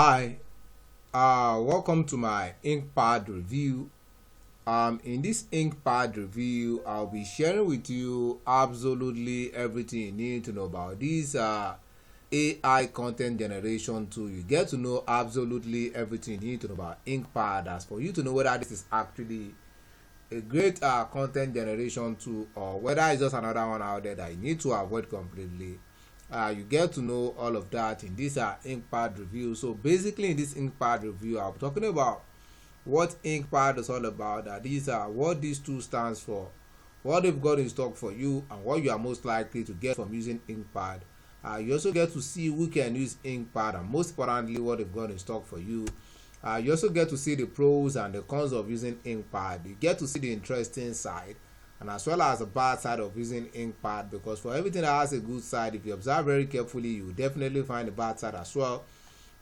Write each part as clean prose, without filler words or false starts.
Hi, welcome to my Inkpad review. In this Inkpad review, I'll be sharing with you absolutely everything you need to know about this AI content generation tool. You get to know absolutely everything you need to know about Inkpad, as for you to know whether this is actually a great content generation tool or whether it's just another one out there that you need to avoid completely. You get to know all of that in this Inkpad review. So basically in this Inkpad review, I'll be talking about what Inkpad is all about, that these are what these two stands for, what they've got in stock for you, and what you are most likely to get from using Inkpad. You also get to see who can use Inkpad, and most importantly what they've got in stock for you. You also get to see the pros and the cons of using Inkpad. You get to see the interesting side and as well as the bad side of using Inkpad, because for everything that has a good side, if you observe very carefully, you will definitely find the bad side as well,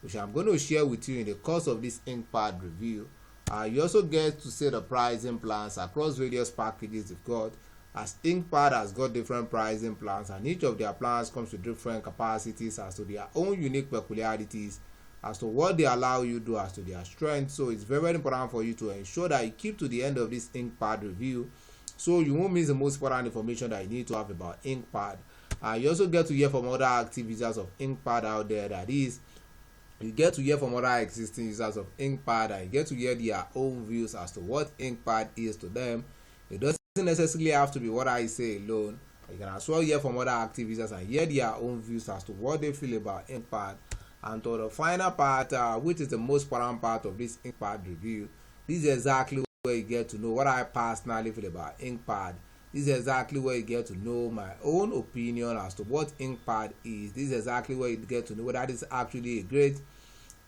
which I'm going to share with you in the course of this Inkpad review. You also get to see the pricing plans across various packages they've got, as Inkpad has got different pricing plans, and each of their plans comes with different capacities as to their own unique peculiarities, as to what they allow you to do, as to their strength. So it's very, very important for you to ensure that you keep to the end of this Inkpad review, so you won't miss the most important information that you need to have about Inkpad. You also get to hear from other active users of Inkpad out there. That is, you get to hear from other existing users of Inkpad, and you get to hear their own views as to what Inkpad is to them. It doesn't necessarily have to be what I say alone. You can as well hear from other active users and hear their own views as to what they feel about Inkpad. And to the final part, which is the most important part of this Inkpad review, this is exactly where you get to know what I personally feel about Inkpad. This is exactly where you get to know my own opinion as to what Inkpad is. This is exactly where you get to know whether this is actually a great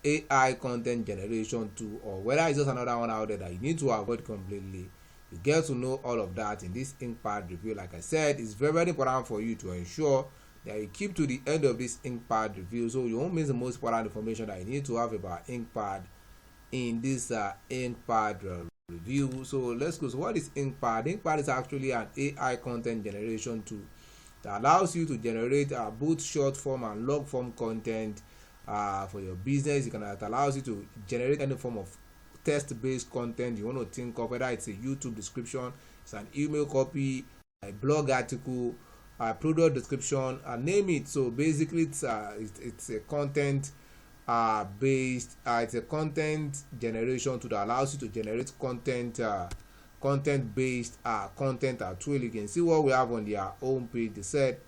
AI content generation tool or whether it's just another one out there that you need to avoid completely. You get to know all of that in this Inkpad review. Like I said, it's very, very important for you to ensure that you keep to the end of this Inkpad review, so you won't miss the most important information that you need to have about Inkpad in this Inkpad review. So let's go. So what is Inkpad? Inkpad is actually an AI content generation tool that allows you to generate both short form and long form content for your business. It allows you to generate any form of text based content you want to think of, whether it's a YouTube description, it's an email copy, a blog article, a product description, name it. So basically it's a content based it's a content generation tool that allows you to generate content based content tool. You can see what we have on their home page. They said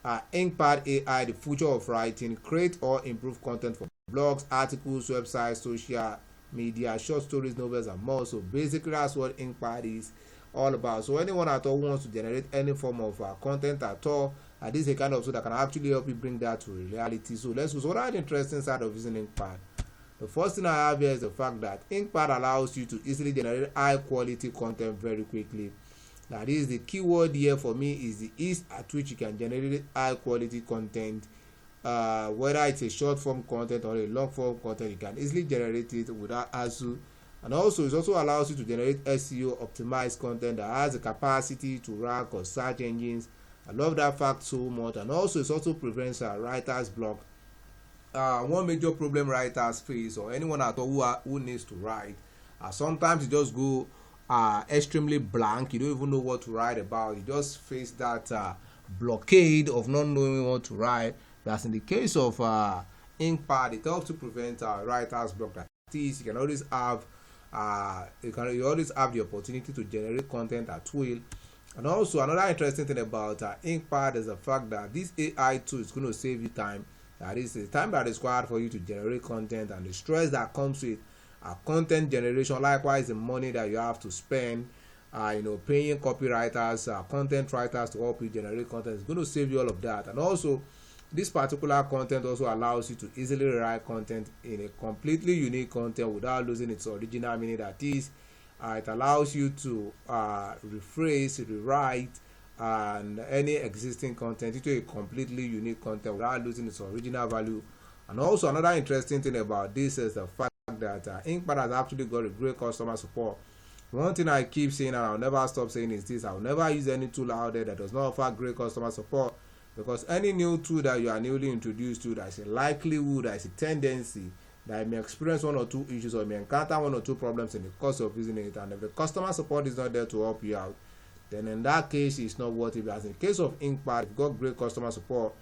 Inkpad AI, the future of writing, create or improve content for blogs, articles, websites, social media, short stories, novels, and more. So basically that's what Inkpad is all about. So anyone at all who wants to generate any form of content at all, this is a kind of tool that can actually help you bring that to reality. So let's go. So what are the interesting side of using Inkpad? The first thing I have here is the fact that Inkpad allows you to easily generate high quality content very quickly. Now this is the keyword here for me, is the ease at which you can generate high quality content. Whether it's a short form content or a long form content, you can easily generate it without hassle. And also it also allows you to generate SEO optimized content that has the capacity to rank on search engines. I love that fact so much. And also it also prevents writer's block. One major problem writers face, or anyone at all who needs to write, sometimes you just go extremely blank. You don't even know what to write about. You just face that blockade of not knowing what to write. That's in the case of Inkpad. It helps to prevent writer's block. That is, you can always have you always have the opportunity to generate content at will. And also another interesting thing about Inkpad is the fact that this AI tool is going to save you time. That is the time that is required for you to generate content and the stress that comes with content generation. Likewise, the money that you have to spend paying copywriters, content writers to help you generate content is going to save you all of that. And also this particular content also allows you to easily rewrite content in a completely unique content without losing its original meaning. That is, it allows you to rephrase, rewrite, and any existing content into a completely unique content without losing its original value. And also another interesting thing about this is the fact that Inkpad has actually got a great customer support. One thing I keep saying, and I'll never stop saying, is this: I'll never use any tool out there that does not offer great customer support. Because any new tool that you are newly introduced to, there's a likelihood, there's a tendency that you may experience one or two issues or you may encounter one or two problems in the course of using it, and if the customer support is not there to help you out, then in that case it's not worth it. As in the case of Inkpad, you've got great customer support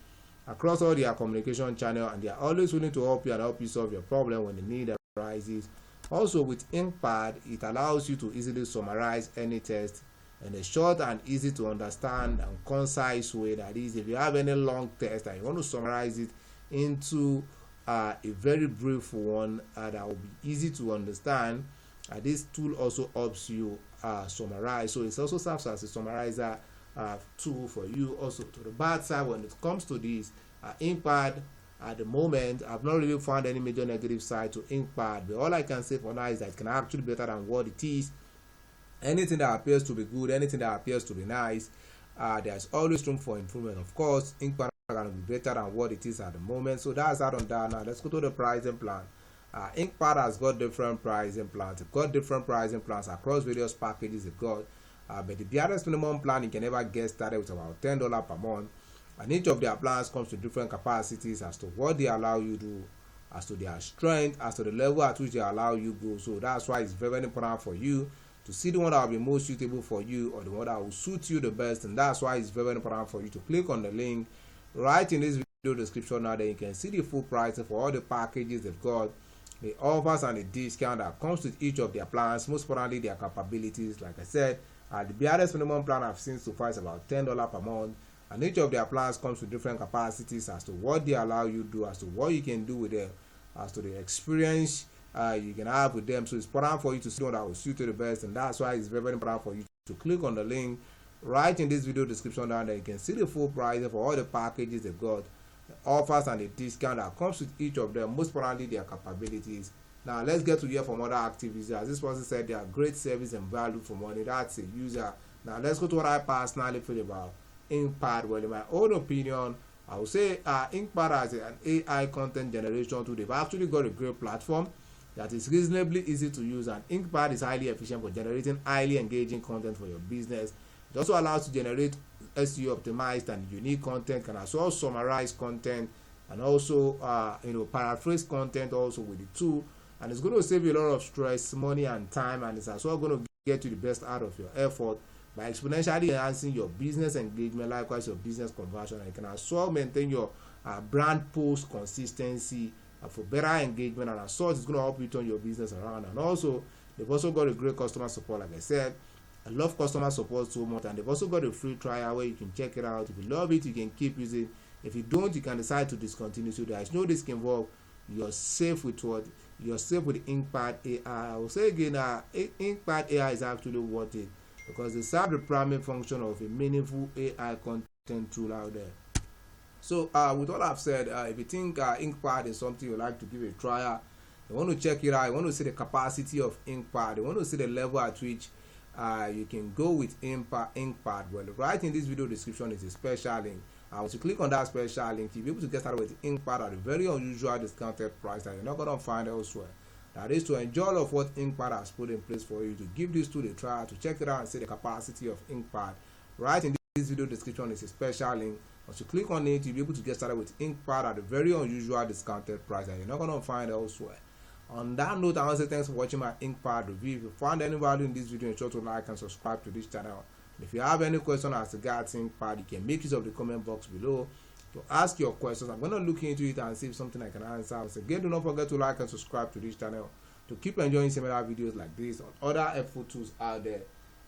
across all their communication channel, and they are always willing to help you and help you solve your problem when the need arises. Also with Inkpad, it allows you to easily summarize any text in a short and easy to understand and concise way. That is, if you have any long text and you want to summarize it into a very brief one that will be easy to understand, this tool also helps you summarize. So it also serves as a summarizer tool for you. Also, to the bad side, when it comes to this Inkpad, at the moment I've not really found any major negative side to Inkpad, but all I can say for now is that it can actually be better than what it is. Anything that appears to be good, anything that appears to be nice, there's always room for improvement. Of course, Inkpad can be better than what it is at the moment. So that's that on that. Now let's go to the pricing plan. Inkpad has got different pricing plans. It's got different pricing plans across various packages it's got. But the barest minimum plan you can ever get started with about $10 per month. And each of their plans comes with different capacities as to what they allow you to do, as to their strength, as to the level at which they allow you go. So that's why it's very important for you to see the one that will be most suitable for you or the one that will suit you the best. And that's why it's very important for you to click on the link right in this video description now, that you can see the full price for all the packages they've got, the offers and the discount that comes with each of their plans, most importantly their capabilities. Like I said, the barest minimum plan I've seen so far is about $10 per month, and each of their plans comes with different capacities as to what they allow you to do, as to what you can do with them, as to the experience you can have with them. So it's important for you to see what that will suit you the best, and that's why it's very important for you to click on the link right in this video description down there. You can see the full price for all the packages they've got, the offers and the discount that comes with each of them, most importantly their capabilities. Now let's get to hear from other active users. As this person said, they are great service and value for money. That's a user. Now let's go to what I personally feel about Inkpad. Well, in my own opinion, I would say Inkpad as an AI content generation tool. They've actually got a great platform that is reasonably easy to use, and Inkpad is highly efficient for generating highly engaging content for your business. It also allows you to generate SEO optimized and unique content, can as well summarize content, and also paraphrase content also with the tool. And it's going to save you a lot of stress, money and time, and it's as well going to get you the best out of your effort by exponentially enhancing your business engagement, likewise your business conversion. And you can as well maintain your brand post consistency for better engagement, and as well it's going to help you turn your business around. And also they've also got a great customer support. Like I said, I love customer support so much, and they've also got a free trial where you can check it out. If you love it, you can keep using it. If you don't, you can decide to discontinue. So there is no risk involved. You're safe with what? You're safe with Inkpad AI. I will say again, Inkpad AI is actually worth it because they serve the primary function of a meaningful AI content tool out there. So with all I've said, if you think Inkpad is something you like to give a trial, you want to check it out, you want to see the capacity of Inkpad, you want to see the level at which you can go with Inkpad. Well, right in this video description is a special link. Once you click on that special link, you'll be able to get started with Inkpad at a very unusual discounted price that you're not going to find elsewhere. That is to enjoy all of what Inkpad has put in place for you, to give this tool a try, to check it out and see the capacity of Inkpad. Right in this video description is a special link. Once you click on it, you'll be able to get started with Inkpad at a very unusual discounted price that you're not going to find elsewhere. On that note, I want to say thanks for watching my Inkpad review. If you found any value in this video, ensure to like and subscribe to this channel. If you have any question as regards Inkpad, you can make use of the comment box below to ask your questions. I'm going to look into it and see if something I can answer. Once again, do not forget to like and subscribe to this channel to keep enjoying similar videos like this on other helpful tools out there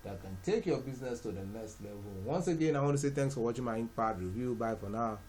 that can take your business to the next level. Once again, I want to say thanks for watching my Inkpad review. Bye for now.